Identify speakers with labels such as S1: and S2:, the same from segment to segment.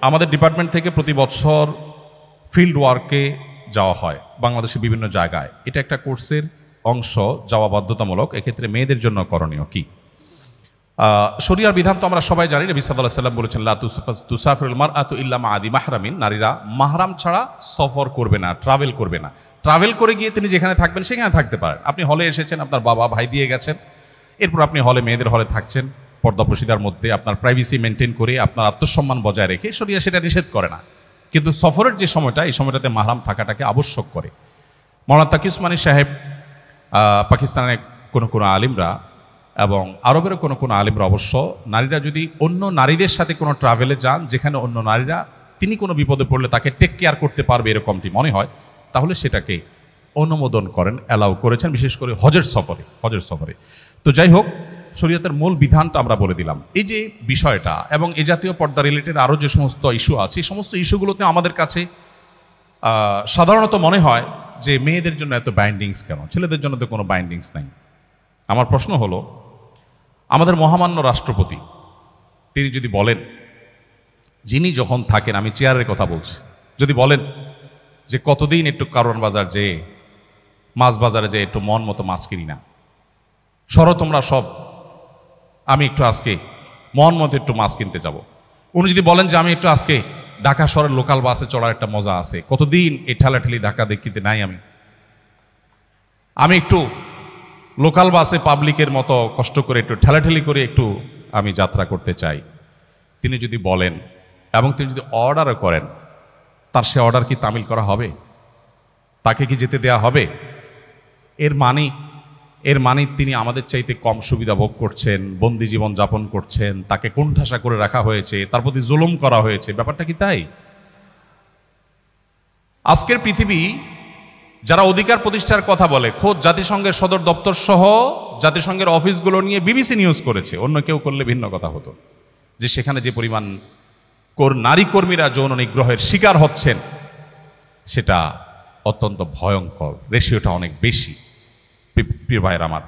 S1: আমাদের ডিপার্টমেন্ট থেকে প্রতি বছর ফিল্ড ওয়ার্কে যাওয়া হয় বাংলাদেশের বিভিন্ন জায়গায়। এটা একটা কোর্সের অংশ, যাওয়া বাধ্যতামূলক। এক্ষেত্রে মেয়েদের জন্য করণীয় কি? শরিয়ার বিধান তো আমরা সবাই জানি। নবী সাল্লাল্লাহু আলাইহি ওয়াসাল্লাম বলেছেন, লা তুসাফিরুল মারআতু ইল্লা মা আদি মাহরামিন, নারীরা মাহরাম ছাড়া সফর করবে না, ট্রাভেল করবে না। ট্রাভেল করে গিয়ে তিনি যেখানে থাকবেন সেখানে থাকতে পারেন। আপনি হলে এসেছেন, আপনার বাবা ভাই দিয়ে গেছেন, এরপর আপনি হলে মেয়েদের হলে থাকছেন পর্দা প্রশিদার মধ্যে, আপনার প্রাইভেসি মেনটেন করে, আপনার আত্মসম্মান বজায় রেখে। শরিয়া সেটা নিষেধ করে না, কিন্তু সফরের যে সময়টা, এই সময়টাতে মাহরাম থাকাটাকে আবশ্যক করে। মাওলানা তাকি উসমানী সাহেব, পাকিস্তানের কোনো আলিমরা এবং আরবেরও কোনো আলিমরা অবশ্য, নারীরা যদি অন্য নারীদের সাথে কোনো ট্রাভেলে যান যেখানে অন্য নারীরা তিনি কোনো বিপদে পড়লে তাকে টেক কেয়ার করতে পারবে এরকমটি মনে হয়, তাহলে সেটাকে অনুমোদন করেন, অ্যালাউ করেছেন, বিশেষ করে হজের সফরে। তো যাই হোক, শরীয়তের মূল বিধানটা আমরা বলে দিলাম। এই যে বিষয়টা এবং এ জাতীয় পর্দা রিলেটেড আরও যে সমস্ত ইস্যু আছে, এই সমস্ত ইস্যুগুলোতে আমাদের কাছে সাধারণত মনে হয় যে মেয়েদের জন্য এত বাইন্ডিংস কেন, ছেলেদের জন্য তো কোনো বাইন্ডিংস নাই। আমার প্রশ্ন হলো, আমাদের মহামান্য রাষ্ট্রপতি তিনি যদি বলেন, যিনি যখন থাকেন, আমি চেয়ারের কথা বলছি, যদি বলেন যে কতদিন একটু কারওয়ান বাজার যেয়ে, মাছ বাজারে যেয়ে একটু মন মতো মাছ কিনি না, সরো তোমরা সব, আমি একটু আজকে মন মতো একটু মাছ কিনতে যাব। উনি যদি বলেন যে আমি একটু আজকে ঢাকা শহরের লোকাল বাসে চড়ার একটা মজা আছে, কতদিন এই ঠেলাঠেলি ঢাকা দেখিতে নাই, আমি একটু লোকাল বাসে পাবলিকের মতো কষ্ট করে একটু ঠেলাঠেলি করে একটু আমি যাত্রা করতে চাই, তিনি যদি বলেন এবং তিনি যদি অর্ডারও করেন, তার সে অর্ডার কি তামিল করা হবে? তাকে কি যেতে দেয়া হবে? এর মানে তিনি আমাদের চাইতে কম সুবিধা ভোগ করছেন, বন্দি জীবন যাপন করছেন, তাকে কোণঠাসা করে রাখা হয়েছে, তার প্রতি জুলুম করা হয়েছে। ব্যাপারটা কি তাই? আজকের পৃথিবী যারা অধিকার প্রতিষ্ঠার কথা বলে, খোদ জাতিসংঘের সদর দপ্তর সহ জাতিসংঘের অফিসগুলো নিয়ে বিবিসি নিউজ করেছে, অন্য কেউ করলে ভিন্ন কথা হতো, যে সেখানে যে পরিমাণ নারী কর্মীরা যৌন নিগ্রহের শিকার হচ্ছেন সেটা অত্যন্ত ভয়ঙ্কর, রেশিওটা অনেক বেশি। প্রিয় ভাইয়ের আমার,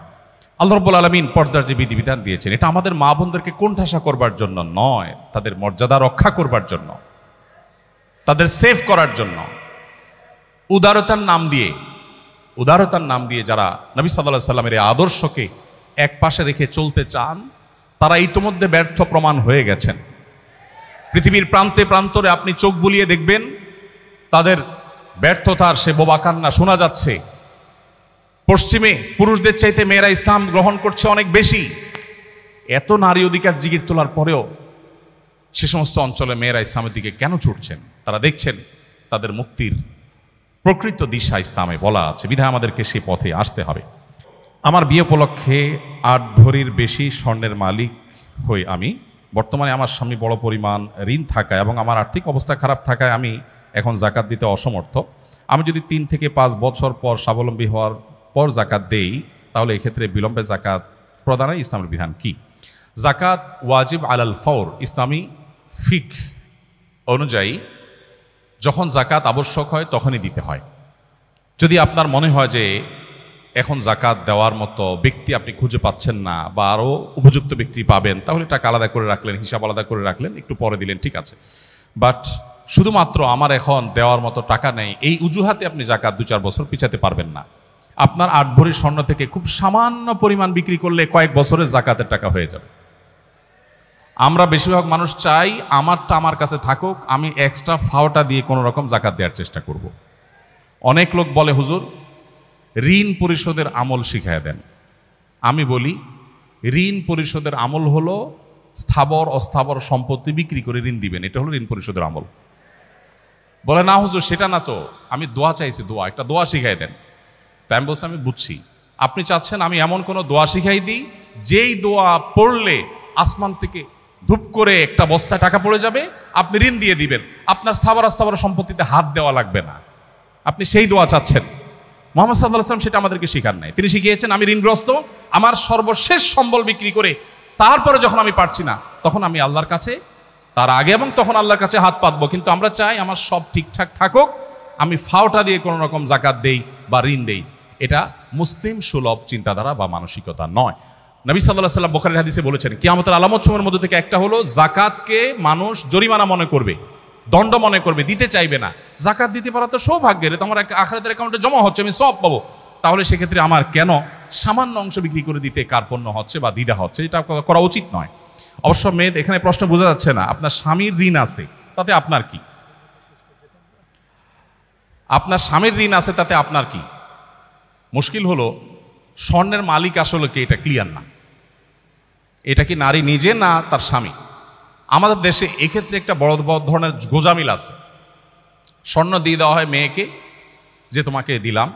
S1: আল্লাহ রাব্বুল আলামিন পর্দার যে বিধিবিধান দিয়েছেন, এটা আমাদের মা বোনদেরকে কোণঠাসা করবার জন্য নয়, তাদের মর্যাদা রক্ষা করবার জন্য, তাদের সেভ করার জন্য। উদারতার নাম দিয়ে যারা নবী সাল্লাল্লাহু আলাইহি সাল্লামের এই আদর্শকে এক পাশে রেখে চলতে চান, তারা ইতোমধ্যে ব্যর্থ প্রমাণ হয়ে গেছেন। পৃথিবীর প্রান্তে প্রান্তরে আপনি চোখ বুলিয়ে দেখবেন, তাদের ব্যর্থতার সে বোবা কান্না শোনা যাচ্ছে। পশ্চিমে পুরুষদের চাইতে মেয়েরা ইসলাম গ্রহণ করছে অনেক বেশি। এত নারী অধিকার জিগির তোলার পরেও সে সমস্ত অঞ্চলে মেয়েরা ইসলামের দিকে কেন ছুটছেন? তারা দেখছেন তাদের মুক্তির প্রকৃত দিশা ইসলামে বলা আছে, বিধায় আমাদেরকে সেই পথে আসতে হবে। আমার বিয়ে উপলক্ষে 8 ভরির বেশি স্বর্ণের মালিক হই আমি। বর্তমানে আমার স্বামী বড় পরিমাণ ঋণ থাকায় এবং আমার আর্থিক অবস্থা খারাপ থাকায় আমি এখন জাকাত দিতে অসমর্থ। আমি যদি 3 থেকে 5 বছর পর স্বাবলম্বী হওয়ার পর জাকাত দেই, তাহলে এক্ষেত্রে বিলম্বে জাকাত প্রদানের ইসলামের বিধান কি? জাকাত ওয়াজিব আলাল ফওর। ইসলামী ফিক অনুযায়ী যখন জাকাত আবশ্যক হয় তখনই দিতে হয়। যদি আপনার মনে হয় যে এখন জাকাত দেওয়ার মতো ব্যক্তি আপনি খুঁজে পাচ্ছেন না, বা আরও উপযুক্ত ব্যক্তি পাবেন, তাহলে টাকা আলাদা করে রাখলেন, হিসাব আলাদা করে রাখলেন, একটু পরে দিলেন, ঠিক আছে। বাট শুধুমাত্র আমার এখন দেওয়ার মতো টাকা নেই, এই অজুহাতে আপনি জাকাত 2-4 বছর পিছাতে পারবেন না। আপনার 8 ভরি স্বর্ণ থেকে খুব সামান্য পরিমাণ বিক্রি করলে কয়েক বছরের জাকাতের টাকা হয়ে যাবে। আমরা বেশিরভাগ মানুষ চাই আমারটা আমার কাছে থাকুক, আমি এক্সট্রা ফাওটা দিয়ে কোনো রকম জাকাত দেওয়ার চেষ্টা করব। অনেক লোক বলে, হুজুর ঋণ পরিশোধের আমল শিখায় দেন। আমি বলি, ঋণ পরিশোধের আমল হলো স্থাবর অস্থাবর সম্পত্তি বিক্রি করে ঋণ দিবেন, এটা হলো ঋণ পরিশোধের আমল। বলে, না হুজুর সেটা না তো, আমি দোয়া চাইছি, একটা দোয়া শিখাই দেন। তাই আমি বলছি, আমি বুঝছি, আপনি চাচ্ছেন আমি এমন কোনো দোয়া শিখাই দিই যেই দোয়া পড়লে আসমান থেকে ধূপ করে একটা বস্তায় টাকা পড়ে যাবে, আপনি ঋণ দিয়ে দিবেন, আপনার স্থাবর অস্থাবর সম্পত্তিতে হাত দেওয়া লাগবে না। আপনি সেই দোয়া চাচ্ছেন। মুহাম্মদ সাল্লাল্লাহু আলাইহি ওয়াসাল্লাম সেটা আমাদেরকে শিখান নাই। তিনি শিখিয়েছেন আমি ঋণগ্রস্ত, আমার সর্বশেষ সম্বল বিক্রি করে তারপরে যখন আমি পারছি না তখন আমি আল্লাহর কাছে, তার আগে এবং তখন আল্লাহর কাছে হাত পাতবো। কিন্তু আমরা চাই আমার সব ঠিকঠাক থাকুক, আমি ফাওটা দিয়ে কোনো রকম জাকাত দেই বা ঋণ দেই। এটা মুসলিম সুলভ চিন্তাধারা বা মানসিকতা নয়। নবী সাল্লাল্লাহু আলাইহি ওয়াসাল্লাম বুখারীর হাদিসে বলেছেন, কিয়ামতের আলামত সমূহের মধ্যে থেকে একটা হলো জাকাতকে মানুষ জরিমানা মনে করবে। দণ্ড মনে করবে, দিতে চাইবে না। জাকাত দিতে পারা তো সৌভাগ্যের, তোমার আখিরাতের অ্যাকাউন্টে জমা হচ্ছে, আমি সওয়াব পাবো। তাহলে সেক্ষেত্রে আমার কেন সামান্য অংশ বিক্রি করে দিতে কার্পণ্য হচ্ছে বা দ্বিধা হচ্ছে? এটা করা উচিত নয়। অবশ্য মেয়ে, এখানে প্রশ্ন বোঝা যাচ্ছে না, আপনার স্বামীর ঋণ আছে তাতে আপনার কি? আপনার স্বামীর ঋণ আছে তাতে আপনার কি? মুশকিল হলো স্বর্ণের মালিক আসলে কে, এটা ক্লিয়ার না। এটা কি নারী নিজে না তার স্বামী? আমাদের দেশে এক্ষেত্রে একটা বড় বড় ধরনের গোজামিল আছে। স্বর্ণ দিয়ে দেওয়া হয় মেয়েকে, যে তোমাকে দিলাম,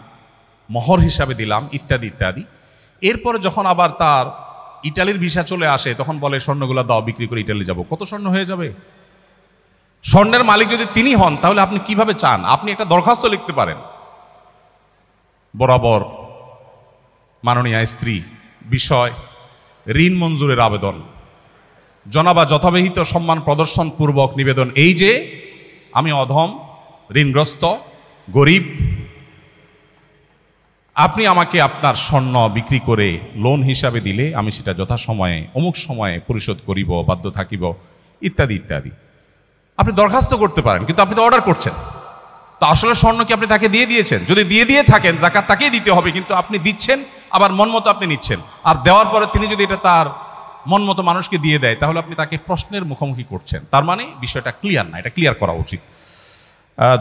S1: মোহর হিসাবে দিলাম, ইত্যাদি ইত্যাদি। এরপরে যখন আবার তার ইটালির ভিসা চলে আসে, তখন বলে স্বর্ণগুলো দাও, বিক্রি করে ইটালি যাব। কত স্বর্ণ হয়ে যাবে? স্বর্ণের মালিক যদি তিনি হন, তাহলে আপনি কিভাবে চান? আপনি একটা দরখাস্ত লিখতে পারেন, বরাবর মাননীয় স্ত্রী বিষয় ঋণ মঞ্জুরের আবেদন, জনাবা যথাবিহিত সম্মান প্রদর্শন পূর্বক নিবেদন, এই যে আমি অধম, ঋণগ্রস্ত, গরিব, আপনি আমাকে আপনার স্বর্ণ বিক্রি করে লোন হিসাবে দিলে আমি সেটা যথাসময়ে অমুক সময়ে পরিশোধ করিব, বাধ্য থাকিব, ইত্যাদি ইত্যাদি। আপনি দরখাস্ত করতে পারেন, কিন্তু আপনি তো অর্ডার করছেন। তো আসলে স্বর্ণ কি আপনি তাকে দিয়ে দিয়েছেন? যদি দিয়ে থাকেন, জাকাত তাকেই দিতে হবে, কিন্তু আপনি দিচ্ছেন, আবার মন মতো আপনি নিচ্ছেন। আর দেওয়ার পরে তিনি যদি এটা তার মন মতো মানুষকে দিয়ে দেয়, তাহলে আপনি তাকে প্রশ্নের মুখোমুখি করছেন। তার মানে বিষয়টা ক্লিয়ার না, এটা ক্লিয়ার করা উচিত।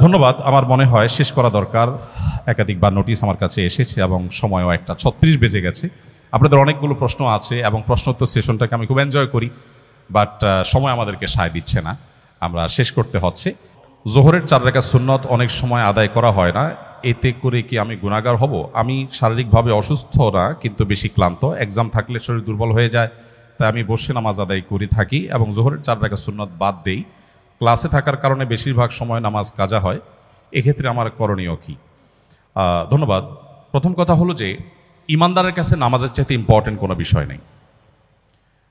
S1: ধন্যবাদ। আমার মনে হয় শেষ করা দরকার। একাধিকবার নোটিশ আমার কাছে এসেছে এবং সময়ও 1:36 বেজে গেছে। আপনাদের অনেকগুলো প্রশ্ন আছে এবং প্রশ্নোত্তর সেশনটাকে আমি খুব এনজয় করি, বাট সময় আমাদেরকে সায় দিচ্ছে না, আমরা শেষ করতে হচ্ছে। জোহরের 4 রাকাত সুন্নত অনেক সময় আদায় করা হয় না, এতে করে কি আমি গুনাহগার হব? আমি শারীরিকভাবে অসুস্থ না, কিন্তু বেশি ক্লান্ত। এক্সাম থাকলে শরীর দুর্বল হয়ে যায়, তাই আমি বসে নামাজ আদায় করে থাকি এবং জোহরের 4 রাকাত সুন্নত বাদ দেই। ক্লাসে থাকার কারণে বেশিরভাগ সময় নামাজ কাজা হয়, এক্ষেত্রে আমার করণীয় কি? ধন্যবাদ। প্রথম কথা হলো যে ইমানদারের কাছে নামাজের চাইতে ইম্পর্টেন্ট কোনো বিষয় নেই।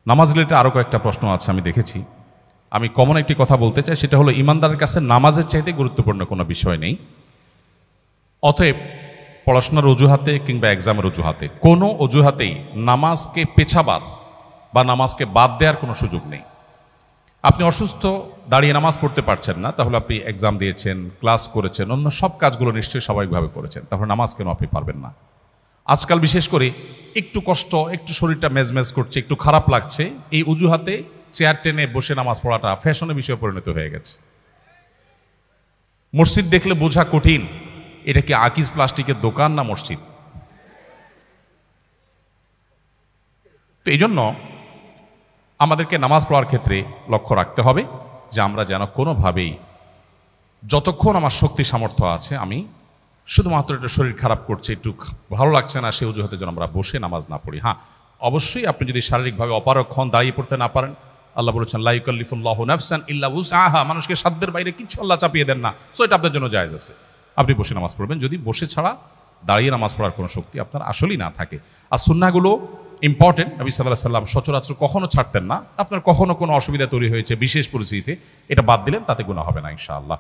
S1: নামাজ রিলেটেড আরও কয়েকটা প্রশ্ন আছে আমি দেখেছি। আমি কমন একটি কথা বলতে চাই, সেটা হলো ইমানদারের কাছে নামাজের চাইতে গুরুত্বপূর্ণ কোনো বিষয় নেই। অতএব পড়াশোনার অজুহাতে কিংবা এক্সামের অজুহাতে, কোনো অজুহাতেই নামাজকে পেছাবার বা নামাজকে বাদ দেওয়ার কোনো সুযোগ নেই। আপনি অসুস্থ, দাঁড়িয়ে নামাজ পড়তে পারছেন না, তাহলে আপনি এক্সাম দিয়েছেন, ক্লাস করেছেন, অন্য সব কাজগুলো নিশ্চয়ই স্বাভাবিকভাবে করেছেন, তাহলে নামাজ কেন আপনি পারবেন না? আজকাল বিশেষ করে একটু কষ্ট, একটু শরীরটা মেজমেজ করছে, একটু খারাপ লাগছে, এই অজুহাতে চেয়ার টেনে বসে নামাজ পড়াটা ফ্যাশনের বিষয়ে পরিণত হয়ে গেছে। মসজিদ দেখলে বোঝা কঠিন, এটা কি আকিজ প্লাস্টিকের দোকান না মসজিদ? তো এই জন্য আমাদেরকে নামাজ পড়ার ক্ষেত্রে লক্ষ্য রাখতে হবে যে আমরা যেন কোনোভাবেই, যতক্ষণ আমার শক্তি সামর্থ্য আছে, আমি শুধুমাত্র একটু শরীর খারাপ করছে, একটু ভালো লাগছে না, সে অজুহাতে যেন আমরা বসে নামাজ না পড়ি। হ্যাঁ, অবশ্যই আপনি যদি শারীরিকভাবে অপারগ হন, দাঁড়িয়ে পড়তে না পারেন, আল্লাহ বলেছেন লা ইউকাল্লিফুল্লাহু নাফসান ইল্লা উসআহা, মানুষকে সাধ্যের বাইরে কিছু আল্লাহ চাপিয়ে দেন না, সো এটা আপনার জন্য জায়েজ আছে, আপনি বসে নামাজ পড়বেন, যদি বসে ছাড়া দাঁড়িয়ে নামাজ পড়ার কোনো শক্তি আপনার আসলেই না থাকে। আর সুন্নাহগুলো ইম্পর্টেন্ট, নবী সাল্লাল্লাহু আলাইহি সাল্লাম সচরাচর কখনো ছাড়তেন না। আপনার কখনো কোনো অসুবিধা তৈরি হয়েছে বিশেষ পরিস্থিতিতে, এটা বাদ দিলেন, তাতে গুনাহ হবে না ইনশাআল্লাহ।